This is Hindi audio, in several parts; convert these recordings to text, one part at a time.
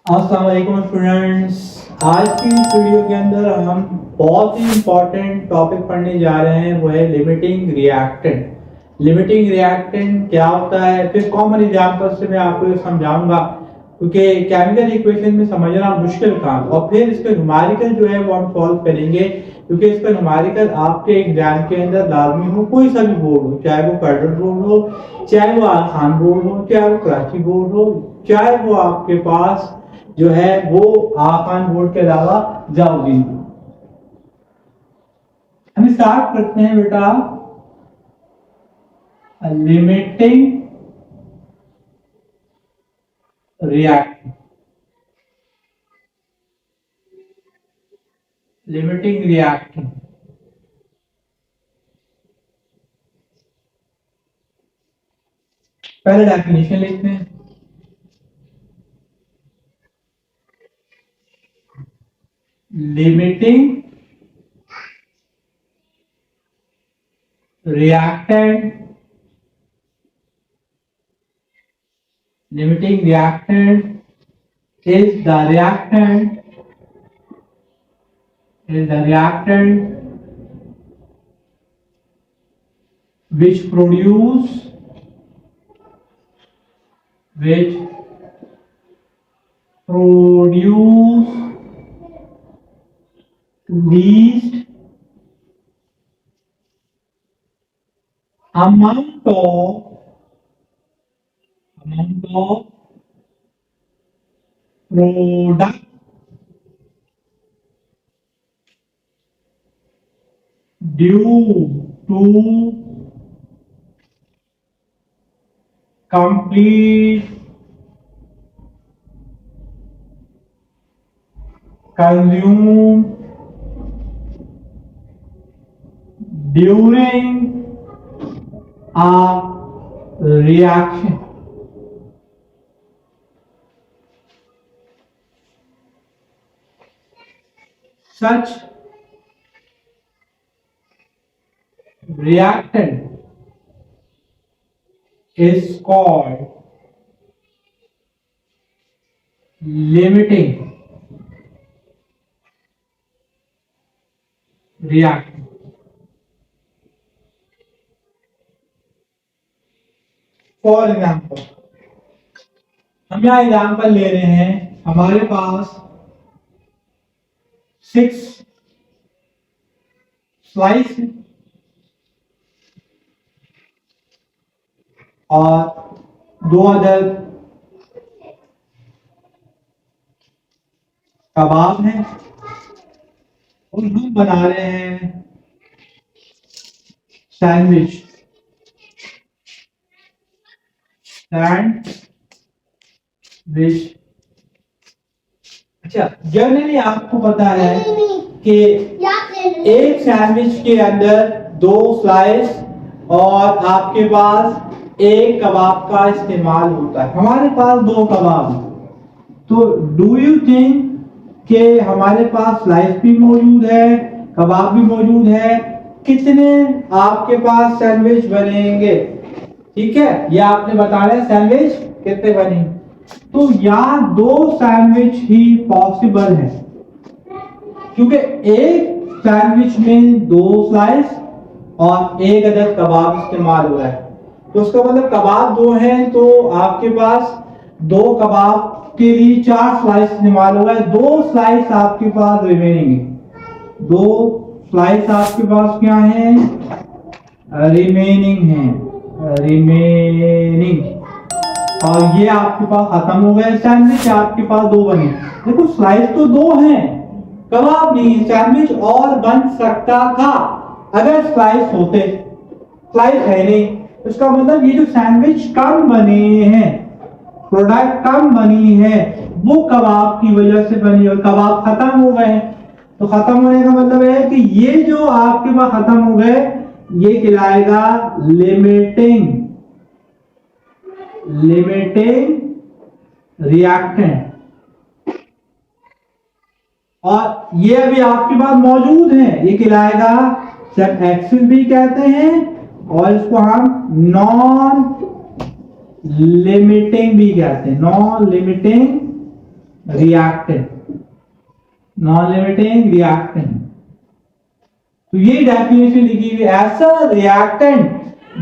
अस्सलाम वालेकुम स्टूडेंट्स। आज की इस वीडियो के अंदर हम बहुत ही इम्पोर्टेंट टॉपिक पढ़ने जा रहे हैं, वो है लिमिटिंग रिएक्टेंट। लिमिटिंग रिएक्टेंट क्या होता है, फिर कॉमन एग्जांपल से मैं आपको ये समझाऊंगा, क्योंकि केमिकल इक्वेशन में समझना मुश्किल काम, और फिर इसके न्यूमेरिकल जो है वो हम सॉल्व करेंगे, क्योंकि इसका न्यूमेरिकल आपके एग्जाम के अंदर लाजमी हो, कोई सा भी बोर्ड हो, चाहे वो कर्डन बोर्ड हो, चाहे वो आसान बोर्ड हो, चाहे वो कराची बोर्ड हो, चाहे वो आपके पास जो है वो आसान बोर्ड के अलावा जाओगी। हम स्टार्ट करते हैं बेटा लिमिटिंग रिएक्शन। लिमिटिंग रिएक्शन पहले डेफिनेशन लिखते हैं। Limiting reactant limiting reactant is the reactant which produce least amount of product due to complete consume during a reaction. Such reactant is called limiting reactant. For example हम यहाँ एग्जाम्पल ले रहे हैं, हमारे पास 6 स्लाइस और 2 अदर कबाब हैं, और हम बना रहे हैं सैंडविच। अच्छा, जनरली आपको पता है कि एक सैंडविच के अंदर 2 स्लाइस और आपके पास एक कबाब का इस्तेमाल होता है। हमारे पास 2 कबाब, तो डू यू थिंक कि हमारे पास स्लाइस भी मौजूद है, कबाब भी मौजूद है, कितने आपके पास सैंडविच बनेंगे? ठीक है, ये आपने बताना है सैंडविच कितने बने। तो यहाँ 2 सैंडविच ही पॉसिबल है, क्योंकि एक सैंडविच में 2 स्लाइस और एक अदद कबाब इस्तेमाल हुआ है, तो उसका मतलब कबाब 2 हैं, तो आपके पास 2 कबाब के लिए 4 स्लाइस इस्तेमाल हुआ है। 2 स्लाइस आपके पास रिमेनिंग है, 2 स्लाइस आपके पास क्या है? रिमेनिंग है, रिमेनिंग। और ये आपके पास खत्म हो गए सैंडविच, आपके पास 2 बने। देखो स्लाइस तो 2 हैं, कबाब नहीं। सैंडविच और बन सकता था अगर स्लाइस होते, स्लाइस है नहीं, इसका मतलब ये जो सैंडविच कम बने हैं, प्रोडक्ट कम बनी है, वो कबाब की वजह से बनी, और कबाब खत्म हो गए। तो खत्म होने का मतलब है कि ये जो आपके पास खत्म हो गए, ये कहलाएगा लिमिटिंग रिएक्टेंट। और ये अभी आपके पास मौजूद है, ये कहलाएगा सब एक्सिस भी कहते हैं, और इसको हम नॉन लिमिटिंग भी कहते हैं, non limiting reactant, non limiting reactant. तो ये डेफिनेशन लिखी हुई, ऐसा रिएक्टेंट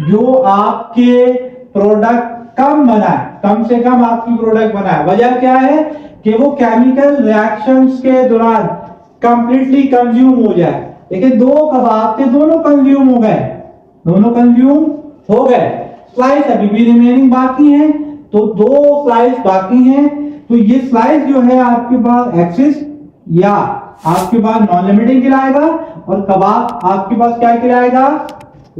जो आपके प्रोडक्ट कम बनाए, कम से कम आपकी प्रोडक्ट बनाए। वजह क्या है कि वो केमिकल रिएक्शंस के दौरान कंप्लीटली कंज्यूम हो जाए। लेकिन दो कबाब थे, दोनों कंज्यूम हो गए, दोनों कंज्यूम हो गए। स्लाइस अभी भी रिमेनिंग बाकी है, तो दो स्लाइस बाकी हैं। तो ये स्लाइस जो है आपके पास एक्सिस या आपके पास नॉन लिमिटिंग कहलाएगा, और कबाब आपके पास क्या कहलाएगा,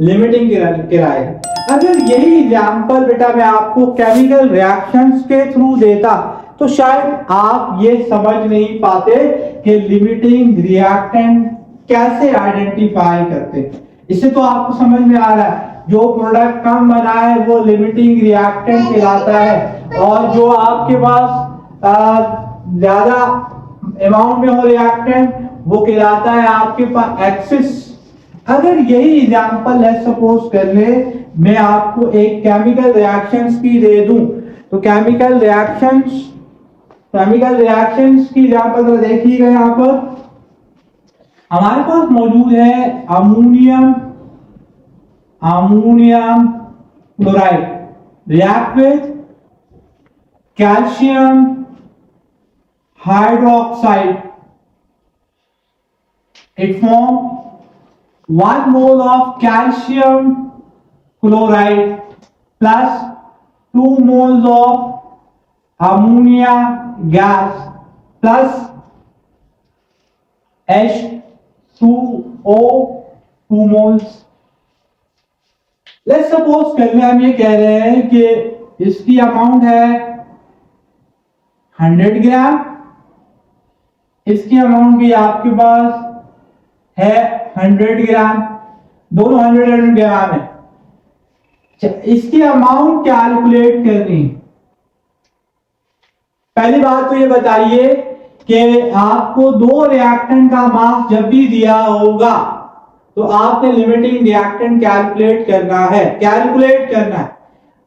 लिमिटिंग कहलाएगा। अगर यही एग्जांपल बेटा मैं आपको केमिकल रिएक्शंस के थ्रू देता तो शायद आप ये समझ नहीं पाते कि लिमिटिंग रिएक्टेंट कैसे आइडेंटिफाई करते। इससे तो आपको समझ में आ रहा है जो प्रोडक्ट कम बना है वो लिमिटिंग रिएक्टेंट कहलाता है, और जो आपके पास ज्यादा अमाउंट में हो रिएक्टेंट वो कहलाता है आपके पास एक्सिस। अगर यही एग्जांपल लेट्स सपोज कर ले मैं आपको एक केमिकल रिएक्शंस की दे दूं, तो केमिकल रिएक्शंस की एग्जांपल देखिएगा। यहां पर हमारे पास मौजूद है ammonium chloride react with calcium hydroxide, it form 1 mole of calcium chloride plus 2 moles of ammonia gas plus H2O 2 moles। Let's suppose कर हम ये कह रहे हैं कि इसकी अमाउंट है 100 ग्राम, इसकी अमाउंट भी आपके पास है 100 ग्राम, दोनों 100 ग्राम है। इसकी अमाउंट कैलकुलेट करनी। पहली बात तो ये बताइए कि आपको दो रिएक्टेंट का मास जब भी दिया होगा तो आपने लिमिटिंग रिएक्टेंट कैलकुलेट करना है।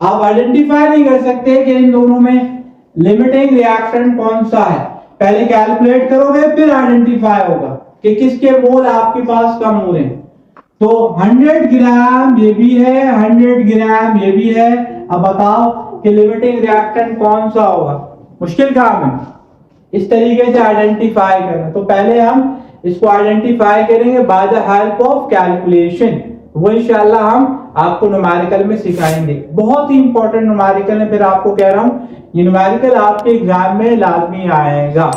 आप आइडेंटिफाई नहीं कर सकते कि इन दोनों में लिमिटिंग रिएक्टेंट कौन सा है, पहले कैलकुलेट करोगे फिर आइडेंटिफाई होगा कि किसके मोल आपके पास कम हो रहे हैं। तो 100 ग्राम ये भी है, 100 ग्राम ये भी है। अब बताओ कि लिमिटिंग रिएक्टेंट कौन सा होगा, मुश्किल काम है इस तरीके से आइडेंटिफाई करना। तो पहले हम इसको आइडेंटिफाई करेंगे by the help of calculation, वो इंशाल्लाह हम आपको न्यूमेरिकल में सिखाएंगे। बहुत ही इंपॉर्टेंट न्यूमेरिकल है, फिर आपको कह रहा हूं ये न्यूमेरिकल आपके एग्जाम में लाजमी आएगा।